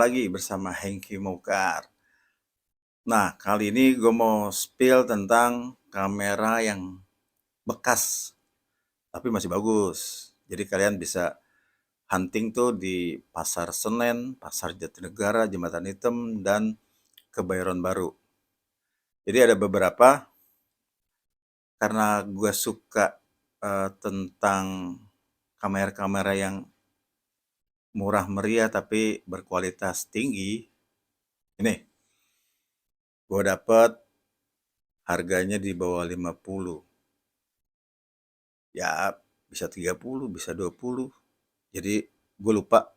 lagi bersama Hengki Mokar. Nah, kali ini gue mau spill tentang kamera yang bekas, tapi masih bagus. Jadi kalian bisa hunting tuh di Pasar Senen, Pasar Jatinegara, Jembatan Hitam, dan Kebayoran Baru. Jadi ada beberapa, karena gue suka tentang kamera-kamera yang murah meriah tapi berkualitas tinggi. Ini gue dapet harganya di bawah 50. Ya bisa 30, bisa 20. Jadi gue lupa.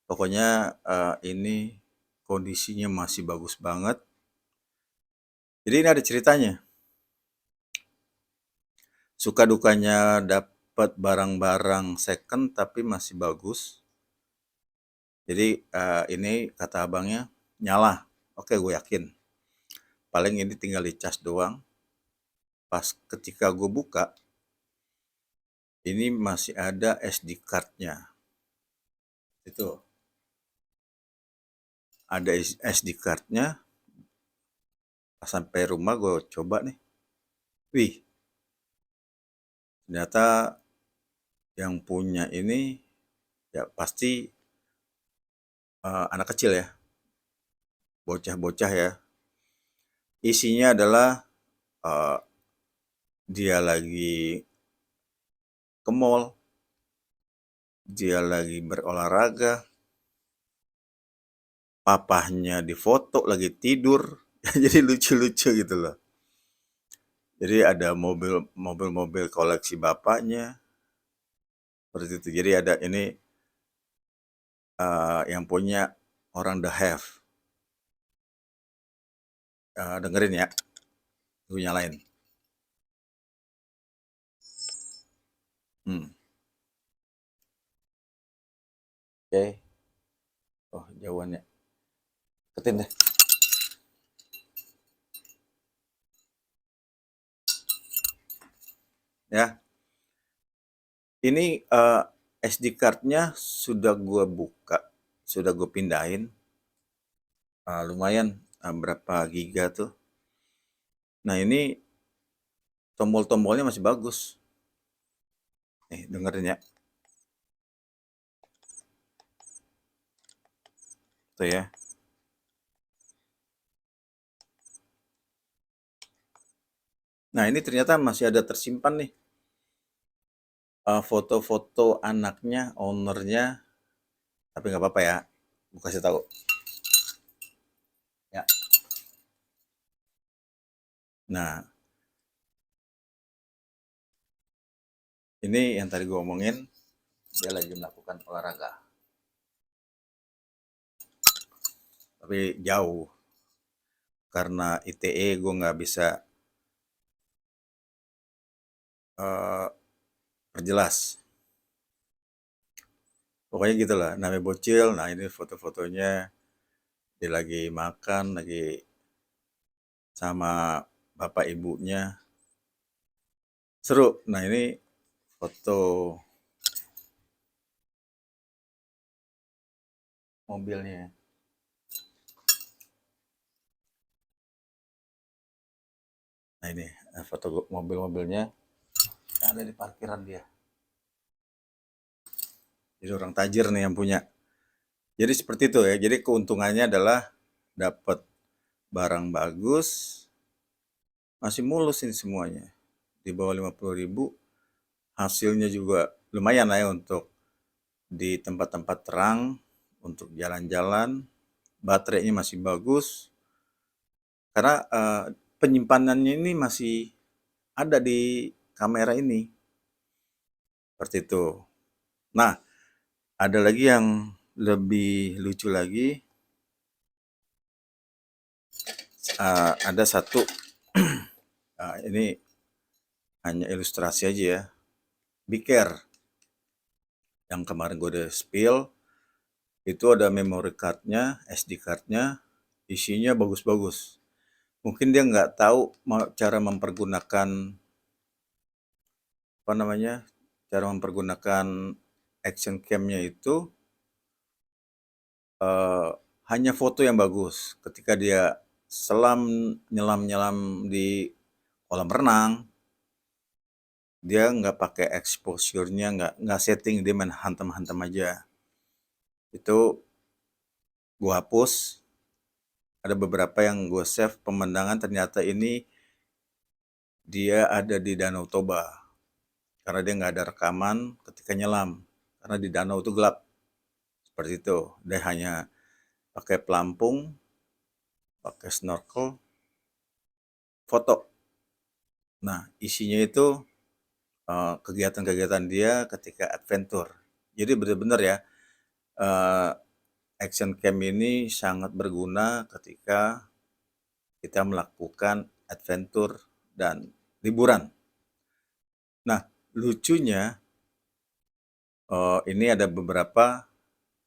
Pokoknya ini kondisinya masih bagus banget. Jadi ini ada ceritanya. Suka dukanya dapat barang-barang second tapi masih bagus. Jadi ini kata abangnya nyala. Oke, gue yakin. Paling ini tinggal dicas doang. Pas ketika gue buka, ini masih ada SD card-nya. Itu. Ada SD card-nya. Pas sampai rumah gue coba nih. Wih, ternyata yang punya ini ya pasti anak kecil ya. Bocah-bocah ya. Isinya adalah uh, dia lagi ke mall, dia lagi berolahraga, papahnya difoto lagi tidur. Jadi lucu-lucu gitu loh. Jadi ada mobil-mobil koleksi bapaknya seperti itu. Jadi ada ini yang punya orang The Have. Dengerin ya, gue nyalain. Hmm. Oke. Oh, jauhannya. Ketin deh. Ya. Ini SD card-nya sudah gue buka, sudah gue pindahin. Lumayan berapa giga tuh. Nah ini tombol-tombolnya masih bagus. Nih dengerin ya. Tuh ya. Nah ini ternyata masih ada tersimpan nih. Foto-foto anaknya, ownernya. Tapi nggak apa-apa ya. Gue kasih tahu. Ya. Nah ini yang tadi gue omongin. Dia lagi melakukan olahraga. Tapi jauh. Karena ITE gue nggak bisa perjelas. Pokoknya gitu lah, namanya bocil. Nah ini foto-fotonya dia lagi makan, lagi sama bapak ibunya. Seru. Nah ini foto mobilnya. Nah ini foto mobil-mobilnya ada di parkiran dia. Jadi orang tajir nih yang punya. Jadi seperti itu ya. Jadi keuntungannya adalah dapat barang bagus, masih mulus ini semuanya. Di bawah 50.000, hasilnya juga lumayan lah ya untuk di tempat-tempat terang, untuk jalan-jalan. Baterainya masih bagus, karena penyimpanannya ini masih ada di kamera ini. Seperti itu. Nah, ada lagi yang lebih lucu lagi. Ada satu, ini hanya ilustrasi aja ya. Biker yang kemarin gue udah spill, itu ada memory cardnya, SD cardnya, isinya bagus-bagus. Mungkin dia nggak tahu cara mempergunakan apa namanya, cara mempergunakan action cam-nya itu hanya foto yang bagus. Ketika dia selam, nyelam-nyelam di kolam renang, dia nggak pakai exposure-nya, nggak setting, dia main hantam-hantam aja. Itu gua hapus. Ada beberapa yang gue save pemandangan, ternyata ini dia ada di Danau Toba. Karena dia nggak ada rekaman ketika nyelam. Karena di danau itu gelap. Seperti itu. Dia hanya pakai pelampung, pakai snorkel, foto. Nah, isinya itu kegiatan-kegiatan dia ketika adventure. Jadi benar-benar ya, eh, action cam ini sangat berguna ketika kita melakukan adventure dan liburan. Nah, lucunya ini ada beberapa,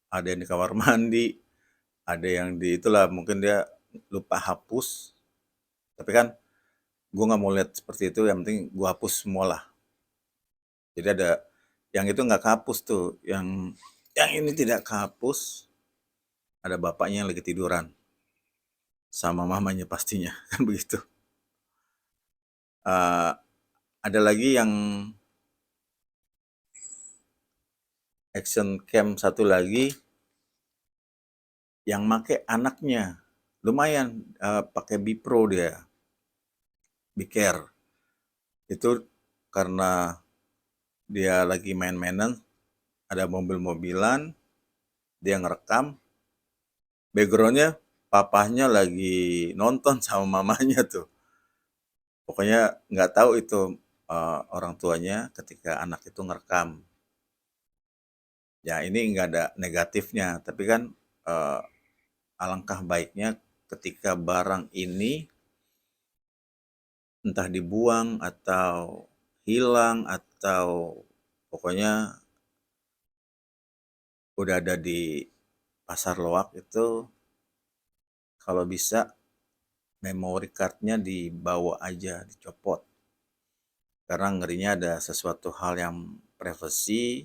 ada yang di kamar mandi, ada yang di itulah mungkin dia lupa hapus. Tapi kan gue nggak mau lihat seperti itu, yang penting gue hapus semua lah. Jadi ada yang itu nggak kehapus tuh, yang ini tidak kehapus, ada bapaknya yang lagi tiduran sama mamanya pastinya kan begitu. Eh, ada lagi yang action cam satu lagi yang make anaknya, lumayan, pakai Bipro dia, Biker. Itu karena dia lagi main-mainan, ada mobil-mobilan, dia ngerekam, backgroundnya papahnya lagi nonton sama mamanya tuh. Pokoknya nggak tahu itu orang tuanya ketika anak itu ngerekam. Ya ini nggak ada negatifnya, tapi kan eh, alangkah baiknya ketika barang ini entah dibuang atau hilang atau pokoknya udah ada di pasar loak itu, kalau bisa memory cardnya dibawa aja, dicopot. Karena ngerinya ada sesuatu hal yang privacy,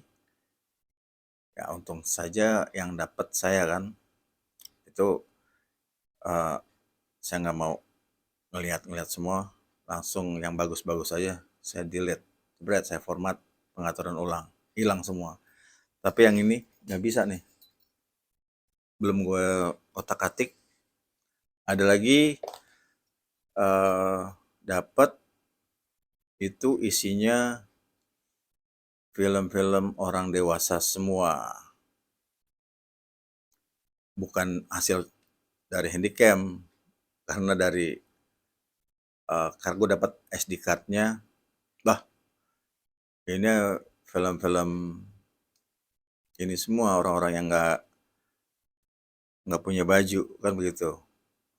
ya untung saja yang dapat saya kan, itu eh, saya nggak mau ngelihat-ngelihat semua, langsung yang bagus-bagus aja saya delete, berat saya format, pengaturan ulang, hilang semua. Tapi yang ini nggak bisa nih, belum gue otak-atik. Ada lagi dapat itu isinya film-film orang dewasa semua, bukan hasil dari handycam, karena dari kargo dapat SD card-nya. Lah, ini film-film ini semua orang-orang yang nggak punya baju kan begitu.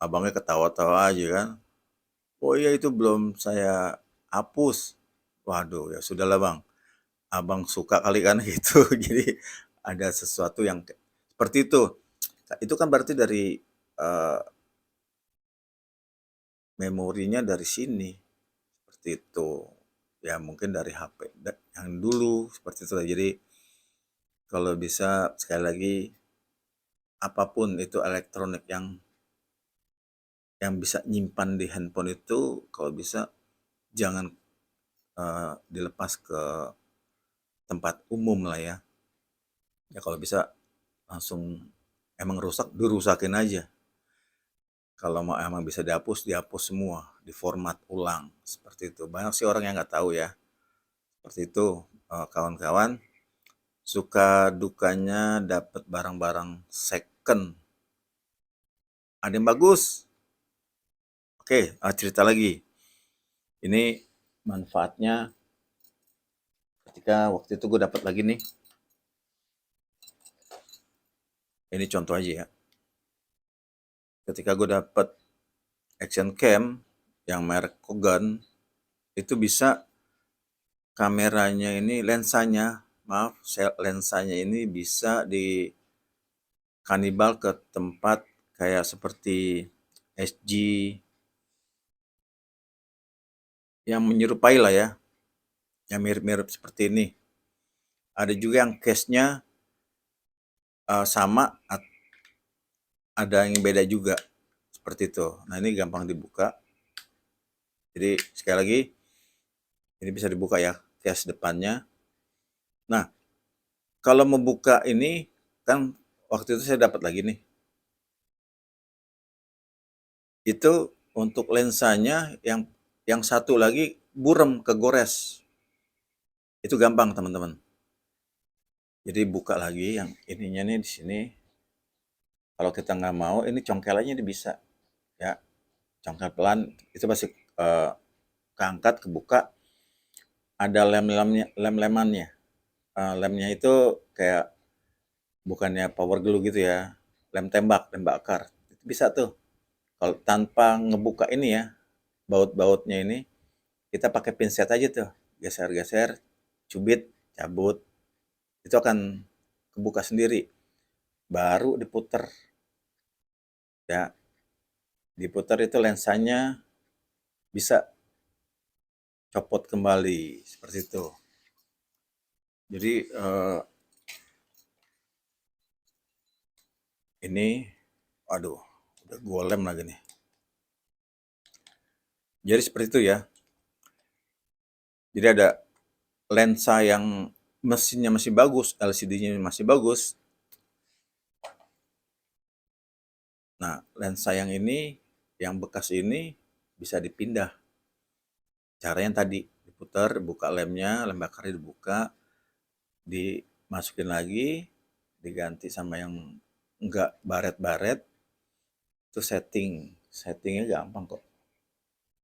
Abangnya ketawa-tawa aja kan. Oh iya itu belum saya hapus. Waduh ya sudahlah bang. Abang suka kali kan gitu. Jadi ada sesuatu yang seperti itu. Itu kan berarti dari eh, memorinya dari sini. Seperti itu. Ya mungkin dari HP yang dulu seperti itu. Jadi kalau bisa sekali lagi apapun itu elektronik yang bisa nyimpan di handphone itu kalau bisa jangan dilepas ke tempat umum lah ya. Ya kalau bisa langsung emang rusak dirusakin aja. Kalau mau emang bisa dihapus, dihapus semua, diformat ulang seperti itu. Banyak sih orang yang nggak tahu ya. Seperti itu kawan-kawan. Suka dukanya dapat barang-barang second. Ada yang bagus. Oke, cerita lagi. Ini manfaatnya ketika waktu itu gue dapat lagi nih. Ini contoh aja ya. Ketika gue dapat action cam yang merek Kogan, itu bisa kameranya ini, lensanya, maaf, lensanya ini bisa di kanibal ke tempat kayak seperti SG yang menyerupai lah ya, yang mirip-mirip seperti ini. Ada juga yang case-nya sama ada yang beda juga seperti itu. Nah, ini gampang dibuka. Jadi sekali lagi ini bisa dibuka ya case depannya. Nah, kalau membuka ini kan waktu itu saya dapat lagi nih. Itu untuk lensanya yang satu lagi burem kegores. Itu gampang teman-teman. Jadi buka lagi yang ininya nih di sini. Kalau kita nggak mau, ini congkel aja ini bisa ya. Congkel pelan itu pasti eh, keangkat kebuka. Ada lem-lemannya. Lemnya itu kayak bukannya power glue gitu ya, lem tembak, lem bakar. Itu bisa tuh. Kalau tanpa ngebuka ini ya, baut-bautnya ini, kita pakai pinset aja tuh. Geser-geser, cubit, cabut. Itu akan kebuka sendiri. Baru diputer. Ya, diputer itu lensanya bisa copot kembali. Seperti itu. Jadi ini, aduh, udah golem lagi nih. Jadi seperti itu ya. Jadi ada lensa yang mesinnya masih bagus, LCD-nya masih bagus. Nah, lensa yang ini, yang bekas ini bisa dipindah. Caranya tadi, diputar, buka lemnya, lem bakarnya dibuka, dimasukin lagi, diganti sama yang enggak baret-baret, itu setting. Settingnya gampang kok.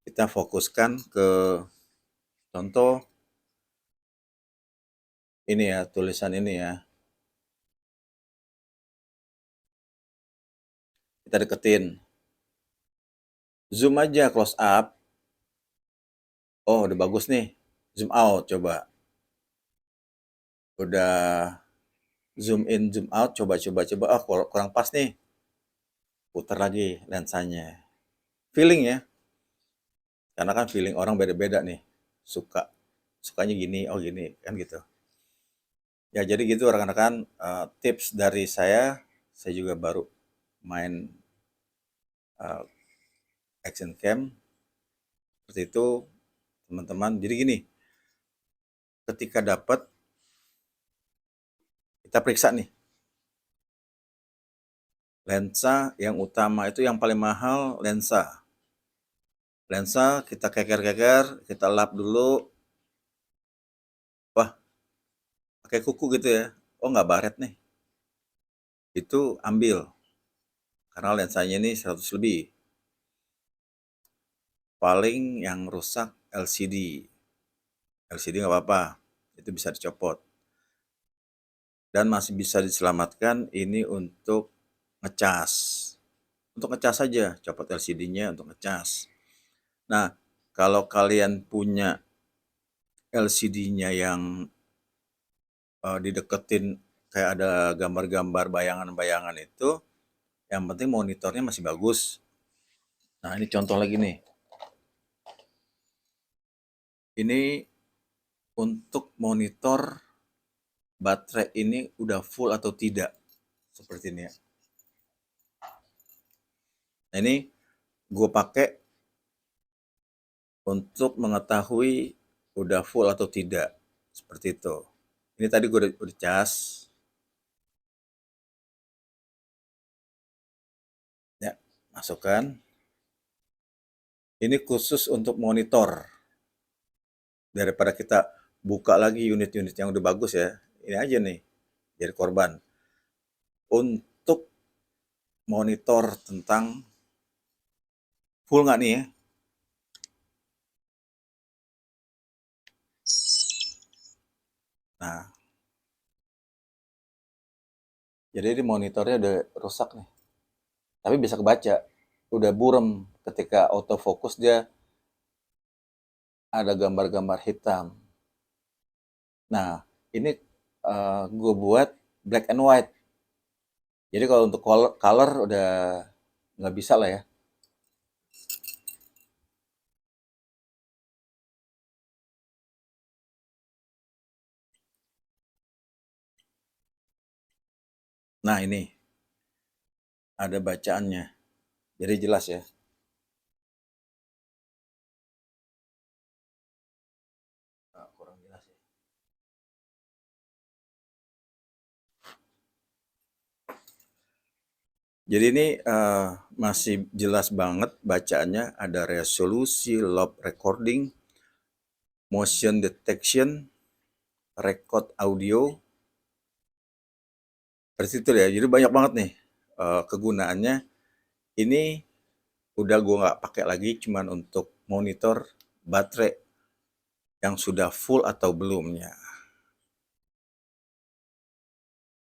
Kita fokuskan ke contoh ini ya, tulisan ini ya. Kita deketin. Zoom aja close up. Oh, udah bagus nih. Zoom out coba. Udah zoom in, zoom out, coba. Oh, kurang pas nih. Putar lagi lensanya. Feeling ya. Karena kan feeling orang beda-beda nih. Suka. Sukanya gini, oh gini. Kan gitu. Ya, jadi gitu rekan-rekan. Tips dari saya juga baru main eh, action cam. Seperti itu, teman-teman. Jadi gini, ketika dapat, kita periksa nih. Lensa yang utama itu yang paling mahal lensa. Lensa kita keker-keker, kita lap dulu. Wah, pakai kuku gitu ya. Oh, nggak baret nih. Itu ambil. Karena lensanya ini 100 lebih. Paling yang rusak LCD. LCD nggak apa-apa. Itu bisa dicopot. Dan masih bisa diselamatkan ini untuk ngecas. Untuk ngecas saja, copot LCD-nya untuk ngecas. Nah, kalau kalian punya LCD-nya yang dideketin kayak ada gambar-gambar bayangan-bayangan itu, yang penting monitornya masih bagus. Nah, ini contoh lagi nih. Ini untuk monitor baterai ini udah full atau tidak. Seperti ini ya. Nah, ini gue pakai untuk mengetahui udah full atau tidak. Seperti itu. Ini tadi gue udah cas. Ya, masukkan. Ini khusus untuk monitor. Daripada kita buka lagi unit-unit yang udah bagus ya. Ini aja nih. Jadi korban. Untuk monitor tentang full nggak nih ya. Nah, jadi di monitornya udah rusak nih. Tapi bisa kebaca. Udah burem ketika autofocus dia ada gambar-gambar hitam. Nah, ini gue buat black and white. Jadi kalau untuk color udah nggak bisa lah ya. Nah ini ada bacaannya. Jadi jelas ya. Kurang jelas ya. Jadi ini masih jelas banget bacaannya, ada resolusi, loop recording, motion detection, record audio, seperti itu ya. Jadi banyak banget nih kegunaannya. Ini udah gue nggak pakai lagi, cuman untuk monitor baterai yang sudah full atau belumnya.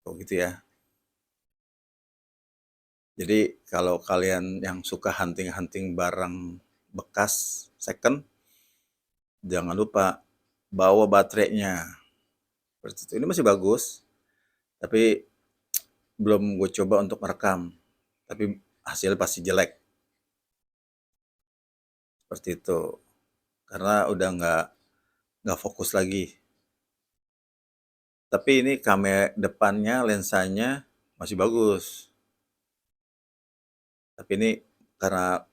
Oh gitu ya. Jadi kalau kalian yang suka hunting-hunting barang bekas second, jangan lupa bawa baterainya. Seperti itu. Ini masih bagus, tapi belum gue coba untuk merekam. Tapi hasil pasti jelek. Seperti itu. Karena udah nggak fokus lagi. Tapi ini kamera depannya, lensanya masih bagus. Tapi ini karena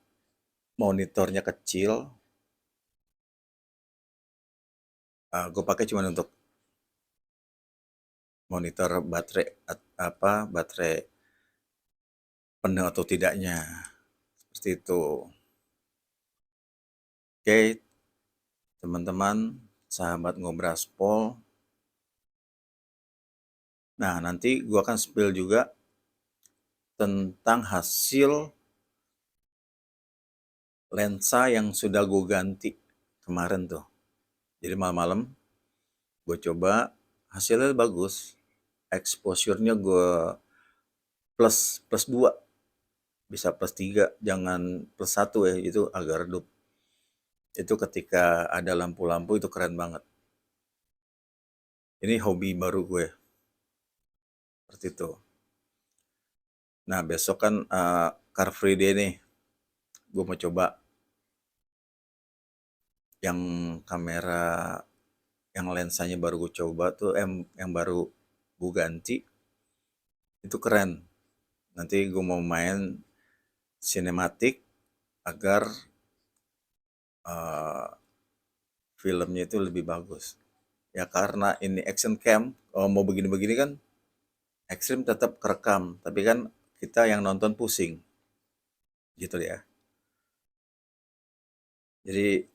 monitornya kecil, gue pakai cuma untuk monitor baterai baterai penuh atau tidaknya. Seperti itu. Oke, teman-teman, sahabat Ngobraspol. Nah, nanti gue akan spill juga tentang hasil lensa yang sudah gue ganti kemarin tuh. Jadi malam-malam gue coba, hasilnya bagus. Exposure-nya gue plus 2, bisa plus 3, jangan plus 1 ya, itu agak redup. Itu ketika ada lampu-lampu itu keren banget. Ini hobi baru gue, seperti itu. Nah, besok kan Car Free Day nih, gue mau coba yang kamera, yang lensanya baru gue coba tuh, yang baru gue ganti, itu keren. Nanti gue mau main sinematik agar filmnya itu lebih bagus. Ya karena ini action cam, kalau mau begini-begini kan ekstrim tetap kerekam, tapi kan kita yang nonton pusing, gitu ya. Jadi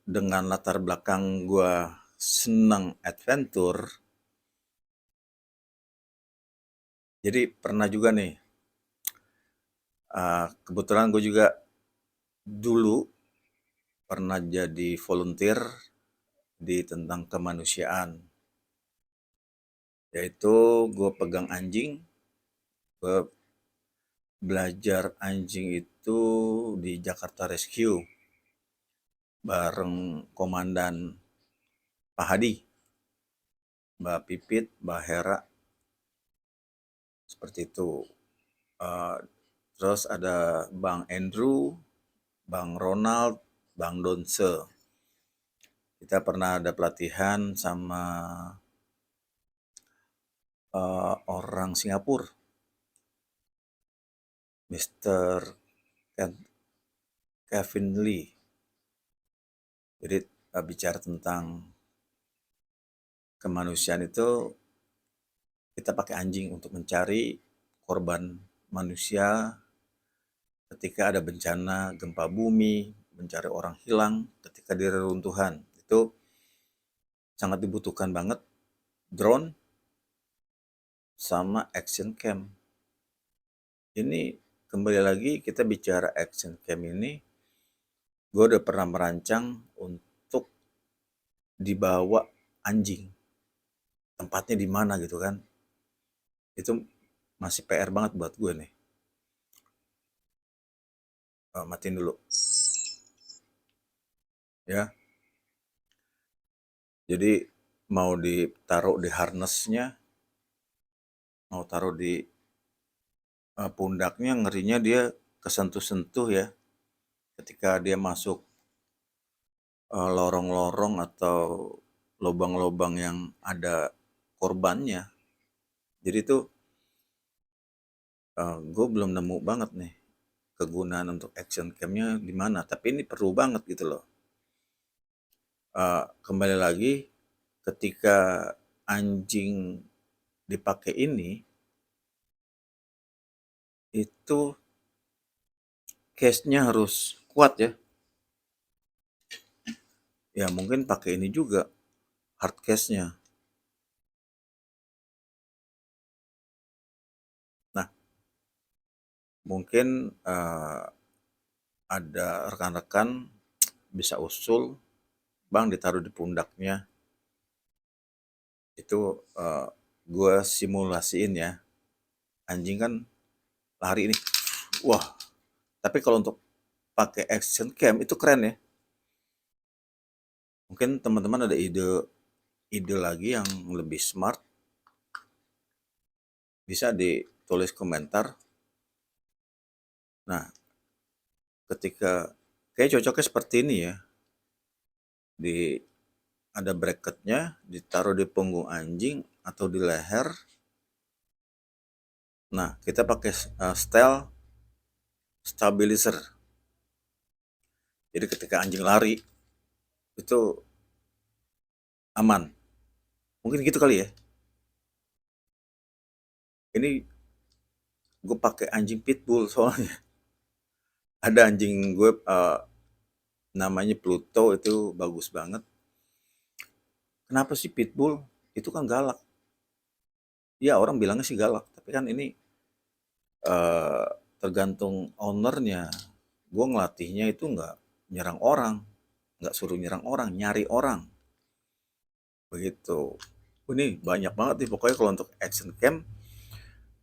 dengan latar belakang gue senang adventure, jadi pernah juga nih, kebetulan gue juga dulu pernah jadi volunteer di tentang kemanusiaan, yaitu gue pegang anjing, gue belajar anjing itu di Jakarta Rescue bareng Komandan Pak Hadi, Mbak Pipit, Mbak Hera, seperti itu. Eh, Terus ada Bang Andrew, Bang Ronald, Bang Donse. Kita pernah ada pelatihan sama orang Singapura, Mr. Kevin Lee. Jadi bicara tentang kemanusiaan itu, kita pakai anjing untuk mencari korban manusia ketika ada bencana gempa bumi, mencari orang hilang ketika di reruntuhan. Itu sangat dibutuhkan banget drone sama action cam. Ini kembali lagi kita bicara action cam ini, gue udah pernah merancang untuk dibawa anjing. Tempatnya di mana gitu kan. Itu masih PR banget buat gue nih. Matiin dulu. Ya. Jadi mau ditaruh di harnessnya, mau taruh di pundaknya, ngerinya dia kesentuh-sentuh ya. Ketika dia masuk lorong-lorong atau lubang-lubang yang ada korbannya. Jadi itu Gue belum nemu banget nih kegunaan untuk action cam-nya di mana, tapi ini perlu banget gitu loh. Kembali lagi, ketika anjing dipakai ini, itu case-nya harus kuat ya. Ya mungkin pakai ini juga, hard case-nya. Nah, mungkin ada rekan-rekan bisa usul, Bang ditaruh di pundaknya. Itu gue simulasiin ya. Anjing kan lari ini. Wah, tapi kalau untuk pakai action cam itu keren ya. Mungkin teman-teman ada ide lagi yang lebih smart, bisa ditulis komentar. Nah, ketika kayak cocoknya seperti ini ya, di ada bracketnya, ditaruh di punggung anjing atau di leher. Nah, kita pakai stabilizer. Jadi ketika anjing lari itu aman. Mungkin gitu kali ya. Ini gue pakai anjing pitbull soalnya. Ada anjing gue namanya Pluto, itu bagus banget. Kenapa sih pitbull? Itu kan galak. Ya orang bilangnya sih galak, tapi kan ini eh, tergantung ownernya. Gue ngelatihnya itu nggak nyerang orang, nggak suruh nyerang orang, nyari orang. Begitu. Ini banyak banget nih pokoknya kalau untuk action cam,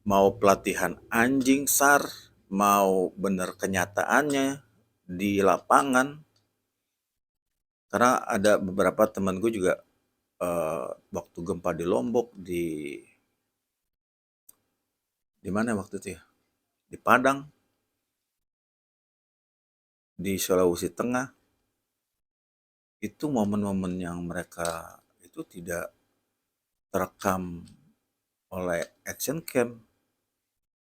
mau pelatihan anjing SAR, mau bener kenyataannya di lapangan. Karena ada beberapa teman gue juga waktu gempa di Lombok, di mana waktu itu ya? Di Padang, di Sulawesi Tengah, itu momen-momen yang mereka itu tidak terekam oleh action cam.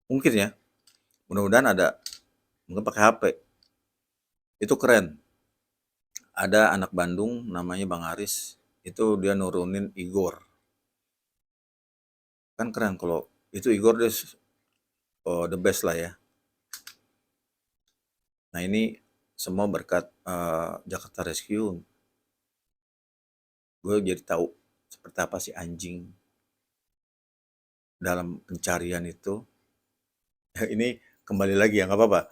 Mungkin ya, mudah-mudahan ada, mungkin pakai HP. Itu keren. Ada anak Bandung namanya Bang Aris, itu dia nurunin Igor. Kan keren kalau itu Igor dia the best lah ya. Nah ini semua berkat Jakarta Rescue. Gue jadi tahu seperti apa sih anjing dalam pencarian itu. Ini kembali lagi ya, nggak apa-apa.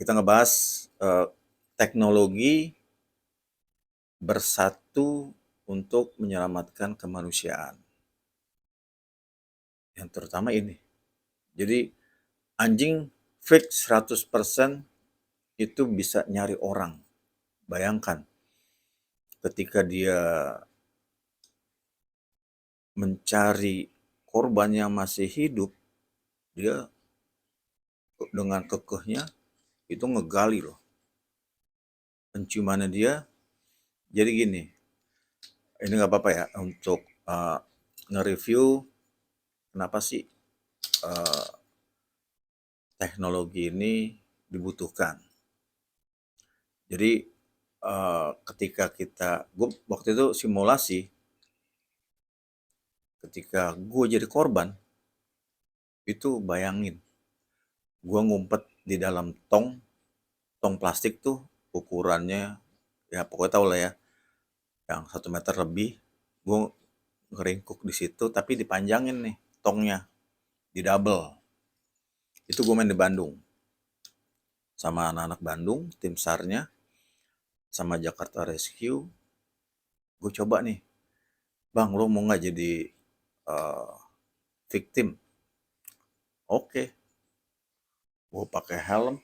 Kita ngebahas eh, teknologi bersatu untuk menyelamatkan kemanusiaan. Yang terutama ini. Jadi anjing fix 100% itu bisa nyari orang. Bayangkan ketika dia mencari korban yang masih hidup, dia dengan kekehnya itu ngegali loh. Penciumannya dia, jadi gini, ini nggak apa-apa ya untuk nge-review kenapa sih uh, teknologi ini dibutuhkan. Jadi ketika gue waktu itu simulasi, ketika gue jadi korban, itu bayangin, gue ngumpet di dalam tong plastik tuh ukurannya, ya pokoknya tau lah ya, yang 1 meter lebih, gue ngeringkuk di situ, tapi dipanjangin nih tongnya, di double. Itu gue main di Bandung, sama anak-anak Bandung, tim SAR-nya, sama Jakarta Rescue. Gue coba nih, Bang, lo mau nggak jadi uh, victim? Oke, gue pakai helm,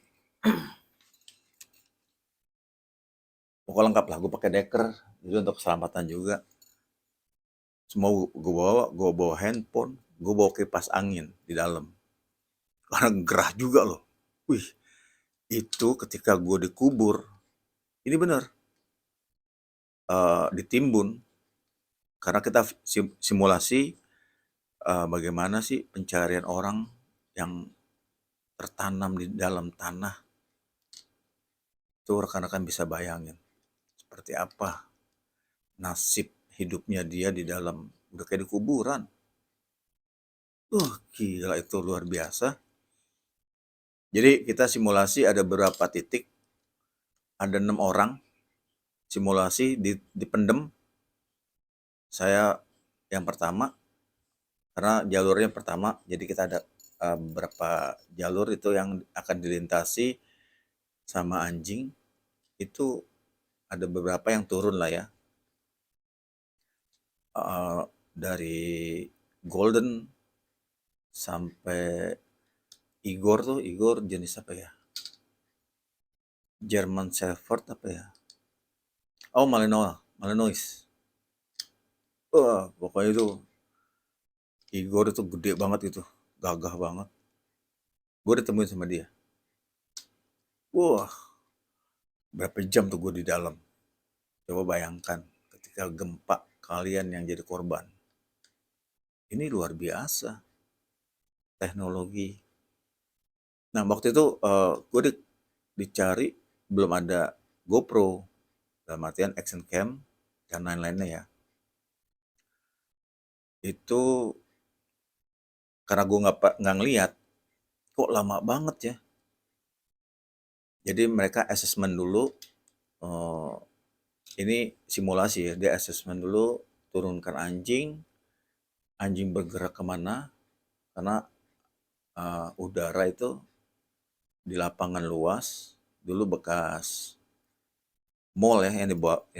pokoknya lengkap lah. Gue pakai deker, jadi untuk keselamatan juga. Semua gue bawa handphone, gue bawa kipas angin di dalam. Karena gerah juga loh. Wih, itu ketika gue dikubur, ini bener, ditimbun. Karena kita simulasi bagaimana sih pencarian orang yang tertanam di dalam tanah, itu rekan-rekan bisa bayangin seperti apa nasib hidupnya dia di dalam, udah kayak di kuburan. Gila itu luar biasa. Jadi kita simulasi ada beberapa titik, ada 6 orang, simulasi dipendem. Saya yang pertama, karena jalurnya pertama, jadi kita ada beberapa jalur itu yang akan dilintasi sama anjing. Itu ada beberapa yang turun lah ya. Dari Golden sampai Igor jenis apa ya? German Shepherd apa ya? Oh, Malinois. Pokoknya itu Igor itu gede banget itu, gagah banget. Gue ditemuin sama dia. Wah, berapa jam tuh gue di dalam. Coba bayangkan ketika gempa kalian yang jadi korban. Ini luar biasa teknologi. Nah, waktu itu gue dicari, belum ada GoPro, dalam artian action cam dan lain-lainnya ya. Itu karena gue nggak ngeliat, kok lama banget ya. Jadi mereka assessment dulu, eh, ini simulasi ya, dia assessment dulu, turunkan anjing, anjing bergerak kemana, karena udara itu di lapangan luas, dulu bekas mall ya yang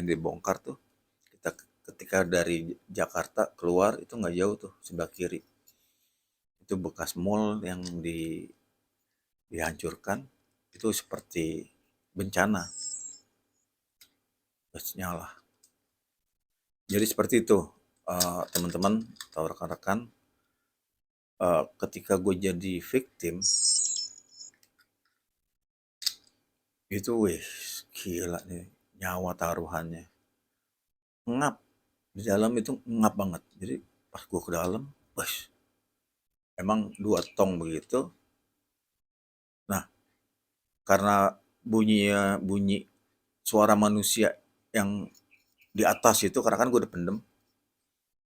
dibongkar tuh. Kita ketika dari Jakarta keluar itu nggak jauh tuh sebelah kiri. Itu bekas mall yang dihancurkan. Itu seperti bencana. Terus nyala. Jadi seperti itu teman-teman atau rekan-rekan, ketika gue jadi victim itu gila nih nyawa taruhannya. Ngap di dalam itu, ngap banget. Jadi pas gue ke dalam, wah, emang 2 tong begitu. Nah, karena bunyi suara manusia yang di atas itu, karena kan gue udah pendem,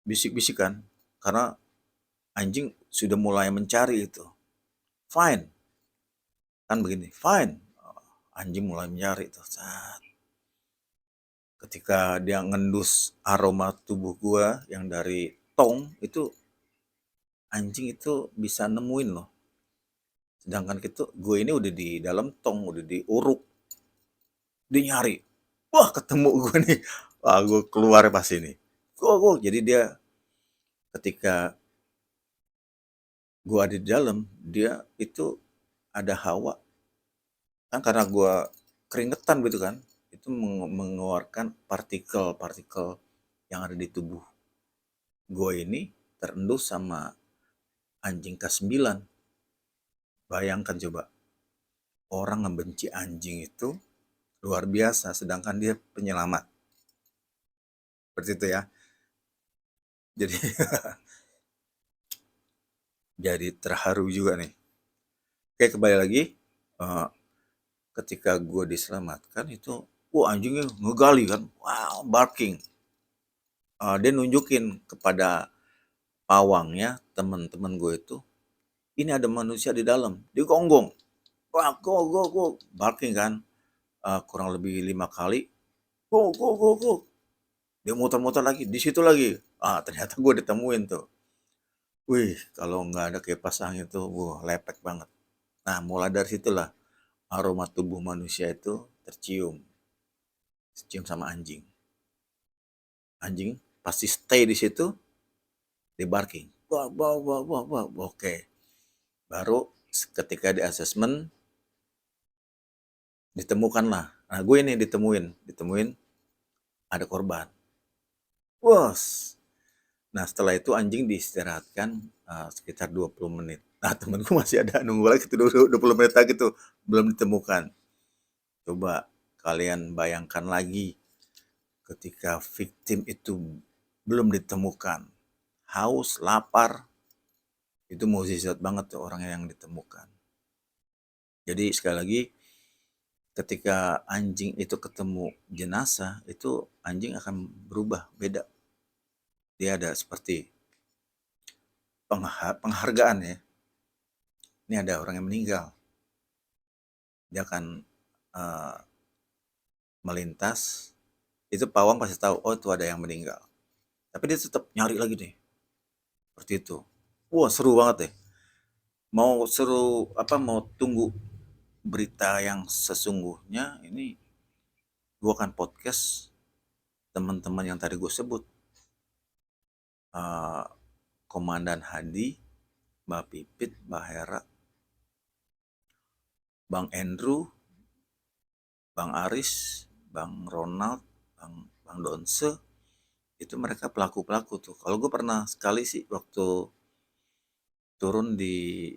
bisik-bisik kan, karena anjing sudah mulai mencari itu. Fine, kan begini, fine. Anjing mulai mencari itu. Ketika dia ngendus aroma tubuh gue yang dari tong itu, anjing itu bisa nemuin loh. Sedangkan gitu, gue ini udah di dalam tong, udah diuruk, dia nyari. Wah, ketemu gue nih. Wah, gue keluar pas ini. Jadi dia ketika gue ada di dalam, dia itu ada hawa. Kan karena gue keringetan gitu kan, itu mengeluarkan partikel-partikel yang ada di tubuh gue ini, terendus sama anjing K9. Bayangkan coba, orang ngebenci anjing itu luar biasa, sedangkan dia penyelamat. Seperti itu ya. Jadi jadi terharu juga nih. Oke, kembali lagi. eh, Ketika gue diselamatkan itu, anjingnya ngegali kan, wow, barking. Dia nunjukin kepada pawangnya, teman-teman gue itu, ini ada manusia di dalam, dia gonggong, wah, go, barking kan. Kurang lebih 5 kali, go. Dia muter-muter lagi, di situ lagi. Ternyata gue ditemuin tuh. Wih, kalau nggak ada kipas angin tuh, lepek banget. Nah, mulai dari situlah aroma tubuh manusia itu tercium sama anjing. Anjing pasti stay di situ, di barking. Wah. Oke. Baru ketika di assessment ditemukan lah. Nah, gue ini ditemuin ada korban. Bos. Nah, setelah itu anjing diistirahatkan sekitar 20 menit. Nah, temenku masih ada nunggu lagi tuh 20 menit lagi tuh belum ditemukan. Coba kalian bayangkan lagi ketika victim itu belum ditemukan. Haus, lapar, itu mukjizat banget tuh orang yang ditemukan. Jadi sekali lagi, ketika anjing itu ketemu jenazah, itu anjing akan berubah, beda. Dia ada seperti penghargaan ya. Ini ada orang yang meninggal. Dia akan uh, melintas, itu pawang pasti tahu, oh itu ada yang meninggal. Tapi dia tetap nyari lagi nih, seperti itu. Wah seru banget deh. Mau seru apa? Mau tunggu berita yang sesungguhnya ini, gua akan podcast teman-teman yang tadi gue sebut, uh, Komandan Hadi, Mbak Pipit, Mbak Hera, Bang Andrew, Bang Aris, Bang Ronald, Bang Donse, itu mereka pelaku-pelaku tuh. Kalau gue pernah sekali sih waktu turun di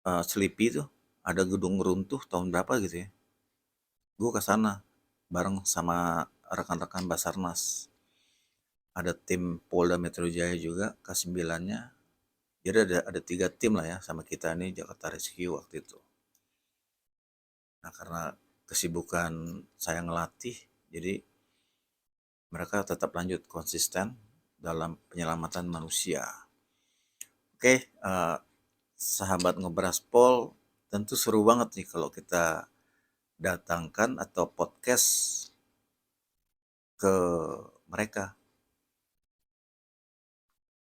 Selipi tuh, ada gedung runtuh tahun berapa gitu ya. Gue ke sana bareng sama rekan-rekan Basarnas. Ada tim Polda Metro Jaya juga, K9-nya. Jadi ada 3 tim lah ya sama kita nih, Jakarta Rescue waktu itu. Nah karena kesibukan saya ngelatih, jadi mereka tetap lanjut konsisten dalam penyelamatan manusia. Oke, sahabat Ngobraspol, tentu seru banget nih kalau kita datangkan atau podcast ke mereka.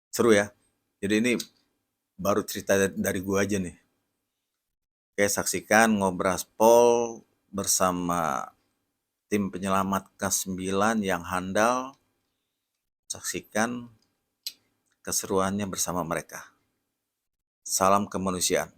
Seru ya. Jadi ini baru cerita dari gua aja nih. Oke, saksikan Ngobraspol bersama tim penyelamat K9 yang handal. Saksikan keseruannya bersama mereka. Salam kemanusiaan.